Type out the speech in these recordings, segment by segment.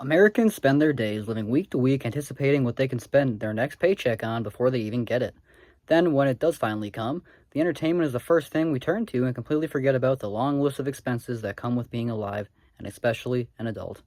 Americans spend their days living week to week anticipating what they can spend their next paycheck on before they even get it. Then, when it does finally come, the entertainment is the first thing we turn to and completely forget about the long list of expenses that come with being alive, and especially an adult.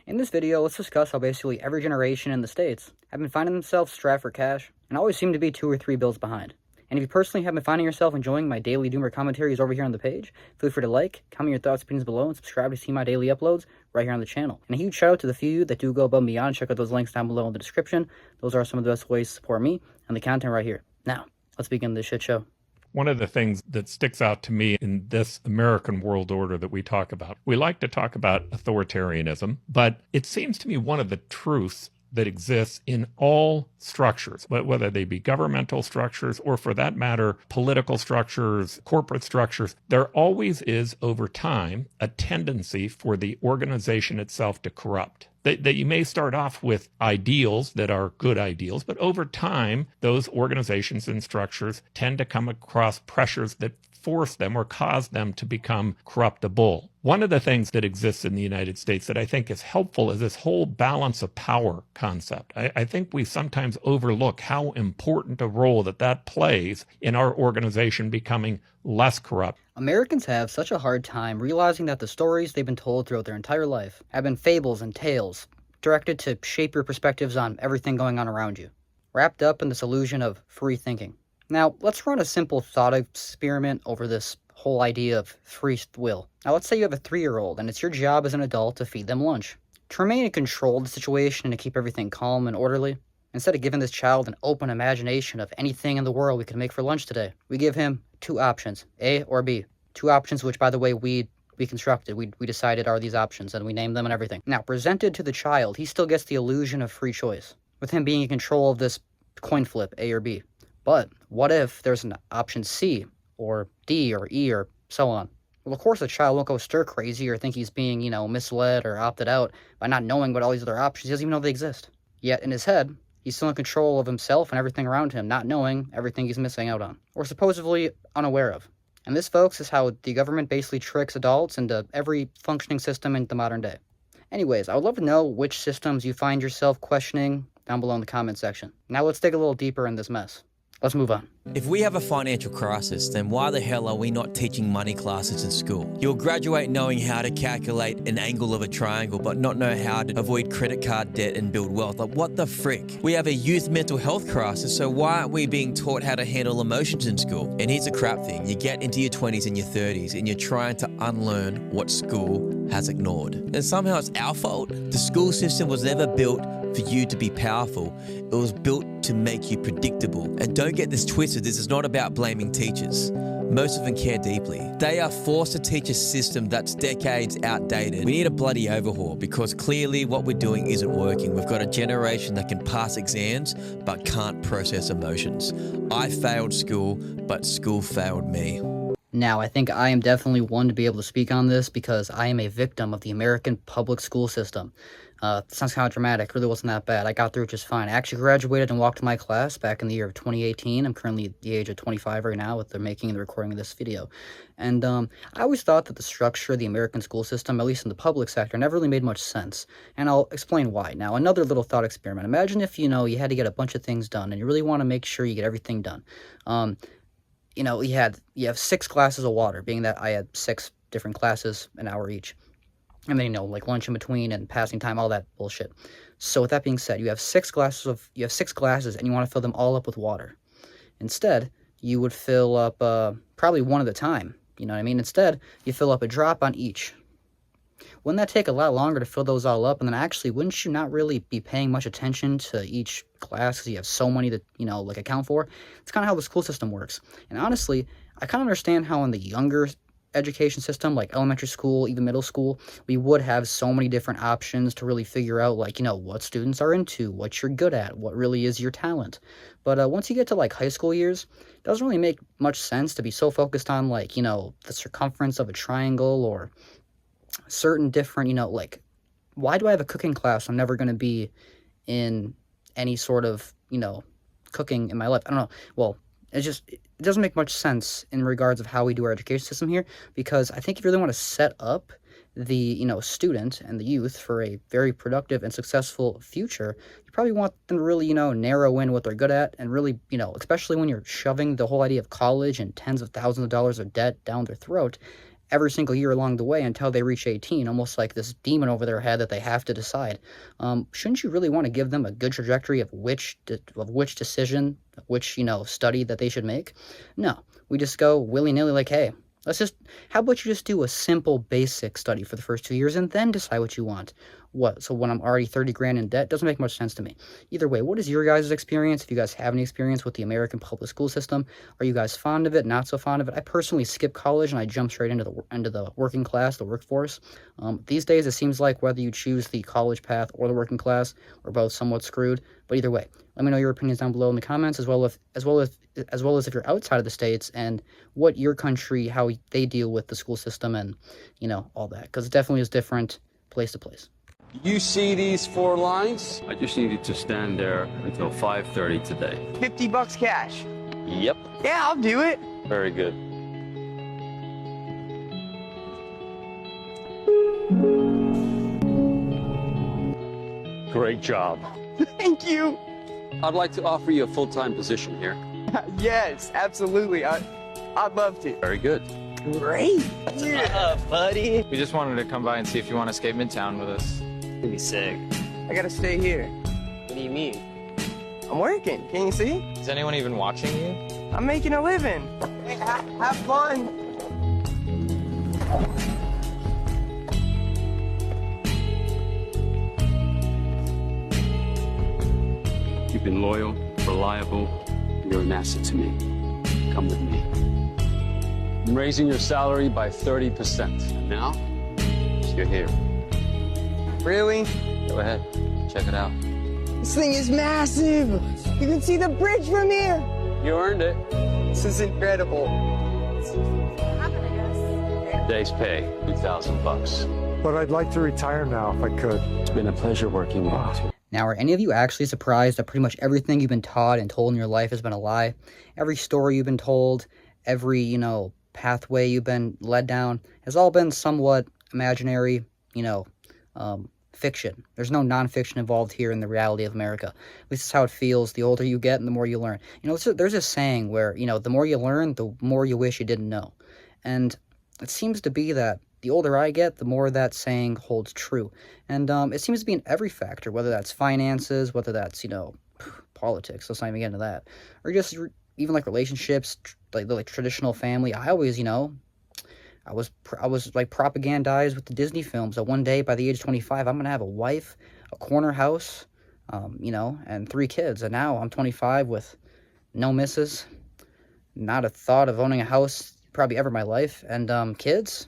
In this video, let's discuss how basically every generation in the States have been finding themselves strapped for cash and always seem to be 2 or 3 bills behind. And if you personally have been finding yourself enjoying my daily doomer commentaries over here on the page, feel free to like, comment your thoughts and opinions below, and subscribe to see my daily uploads right here on the channel. And a huge shout out to the few of you that do go above and beyond. Check out those links down below in the description. Those are some of the best ways to support me and the content right here. Now, let's begin this shit show. One of the things that sticks out to me in this American world order that we talk about, we like to talk about authoritarianism, but it seems to me one of the truths that exists in all structures, whether they be governmental structures or, for that matter, political structures, corporate structures, there always is, over time, a tendency for the organization itself to corrupt. That you may start off with ideals that are good ideals, but over time, those organizations and structures tend to come across pressures that force them or cause them to become corruptible. One of the things that exists in the United States that I think is helpful is this whole balance of power concept. I think we sometimes overlook how important a role that plays in our organization becoming less corrupt. Americans have such a hard time realizing that the stories they've been told throughout their entire life have been fables and tales, directed to shape your perspectives on everything going on around you, wrapped up in this illusion of free thinking. Now, let's run a simple thought experiment over this whole idea of free will. Now, let's say you have a 3-year-old and it's your job as an adult to feed them lunch. To remain in control of the situation and to keep everything calm and orderly, instead of giving this child an open imagination of anything in the world we could make for lunch today, we give him 2 options, A or B. 2 options which, by the way, we constructed. We decided are these options, and we named them and everything. Now, presented to the child, he still gets the illusion of free choice, with him being in control of this coin flip, A or B. But what if there's an option C, or D, or E, or so on? Well, of course, the child won't go stir crazy or think he's being, misled or opted out by not knowing what all these other options. He doesn't even know they exist. Yet, in his head, he's still in control of himself and everything around him, not knowing everything he's missing out on, or supposedly unaware of. And this, folks, is how the government basically tricks adults into every functioning system in the modern day. Anyways, I would love to know which systems you find yourself questioning down below in the comment section. Now let's dig a little deeper in this mess. Let's move on. If we have a financial crisis, then why the hell are we not teaching money classes in school? You'll graduate knowing how to calculate an angle of a triangle, but not know how to avoid credit card debt and build wealth. Like, what the frick? We have a youth mental health crisis, so why aren't we being taught how to handle emotions in school? And here's the crap thing. You get into your 20s and your 30s, and you're trying to unlearn what school has ignored. And somehow it's our fault. The school system was never built for you to be powerful. It was built to make you predictable. And don't get this twisted, this is not about blaming teachers. Most of them care deeply. They are forced to teach a system that's decades outdated. We need a bloody overhaul because clearly what we're doing isn't working. We've got a generation that can pass exams but can't process emotions. I failed school, but school failed me. Now, I think I am definitely one to be able to speak on this because I am a victim of the American public school system. It sounds kind of dramatic. It really wasn't that bad. I got through it just fine. I actually graduated and walked to my class back in the year of 2018. I'm currently at the age of 25 right now with the making and the recording of this video. And I always thought that the structure of the American school system, at least in the public sector, never really made much sense. And I'll explain why. Now, another little thought experiment. Imagine if, you had to get a bunch of things done and you really want to make sure you get everything done. You have 6 glasses of water, being that I had 6 different classes, an hour each. And then, like lunch in between and passing time, all that bullshit. So with that being said, you have 6 glasses and you want to fill them all up with water. Instead, you would fill up probably one at a time. You know what I mean? Instead, you fill up a drop on each. Wouldn't that take a lot longer to fill those all up? And then actually, wouldn't you not really be paying much attention to each class because you have so many to, account for? It's kind of how the school system works. And honestly, I kind of understand how in the younger education system, like elementary school, even middle school, we would have so many different options to really figure out, what students are into, what you're good at, what really is your talent. But once you get to, high school years, it doesn't really make much sense to be so focused on, the circumference of a triangle or certain different, why do I have a cooking class? I'm never going to be in any sort of, cooking in my life. I don't know. Well, it doesn't make much sense in regards of how we do our education system here, because I think if you really want to set up the, student and the youth for a very productive and successful future, you probably want them to really, narrow in what they're good at and really, especially when you're shoving the whole idea of college and tens of thousands of dollars of debt down their throat every single year along the way until they reach 18, almost like this demon over their head that they have to decide. Shouldn't you really want to give them a good trajectory of which decision, which, study that they should make? No, we just go willy-nilly like, hey, how about you just do a simple basic study for the first 2 years and then decide what you want? What? So when I'm already 30 grand in debt, doesn't make much sense to me. Either way, what is your guys' experience? If you guys have any experience with the American public school system, are you guys fond of it, not so fond of it? I personally skipped college and I jumped straight into the working class, the workforce. These days, it seems like whether you choose the college path or the working class, we're both somewhat screwed. But either way, let me know your opinions down below in the comments, as well as if you're outside of the States and what your country, how they deal with the school system and, all that. Because it definitely is different place to place. You see these 4 lines? I just need you to stand there until 5:30 today. $50 cash. Yep. Yeah, I'll do it. Very good. Great job. Thank you. I'd like to offer you a full-time position here. Yes, absolutely. I'd love to. Very good. Great. Yeah, buddy. We just wanted to come by and see if you want to skate Midtown with us. It'd be sick. I gotta stay here. What do you mean? I'm working. Can you see? Is anyone even watching you? I'm making a living. Hey, have fun. You've been loyal, reliable. You're an asset to me. Come with me. I'm raising your salary by 30%. And now, you're here. Really? Go ahead. Check it out. This thing is massive. You can see the bridge from here. You earned it. This is incredible. Today's pay, $2,000. But I'd like to retire now if I could. It's been a pleasure working with you. Now, are any of you actually surprised that pretty much everything you've been taught and told in your life has been a lie? Every story you've been told, every, pathway you've been led down has all been somewhat imaginary, fiction. There's no nonfiction involved here in the reality of America. At least it's how it feels. The older you get and the more you learn. There's a saying where, the more you learn, the more you wish you didn't know. And it seems to be that the older I get, the more that saying holds true. And it seems to be in every factor, whether that's finances, whether that's, politics, let's not even get into that, or just even like relationships, like traditional family. I always, I was like propagandized with the Disney films that one day by the age of 25, I'm going to have a wife, a corner house, and 3 kids. And now I'm 25 with no missus, not a thought of owning a house probably ever in my life. And kids,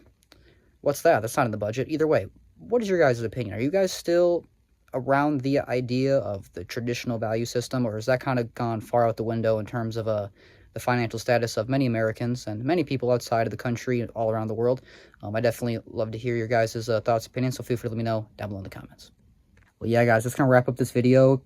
what's that? That's not in the budget. Either way, what is your guys' opinion? Are you guys still around the idea of the traditional value system, or has that kind of gone far out the window in terms of the financial status of many Americans and many people outside of the country and all around the world? I definitely love to hear your guys' thoughts, opinions, so feel free to let me know down below in the comments. Well, yeah, guys, that's going to wrap up this video,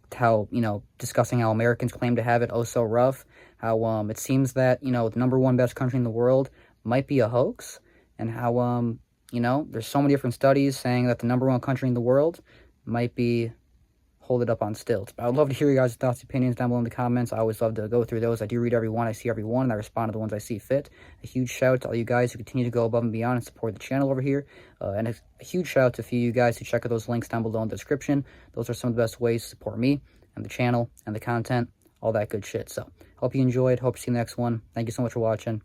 discussing how Americans claim to have it oh so rough, how it seems that, the #1 best country in the world might be a hoax, and how, there's so many different studies saying that the #1 country in the world might be hold it up on stilts. But I would love to hear your guys' thoughts, opinions down below in the comments. I always love to go through those. I do read every one. I see every one, and I respond to the ones I see fit. A huge shout out to all you guys who continue to go above and beyond and support the channel over here. And a huge shout out to a few of you guys who check out those links down below in the description. Those are some of the best ways to support me and the channel and the content, all that good shit. So, hope you enjoyed. Hope to see you in the next one. Thank you so much for watching.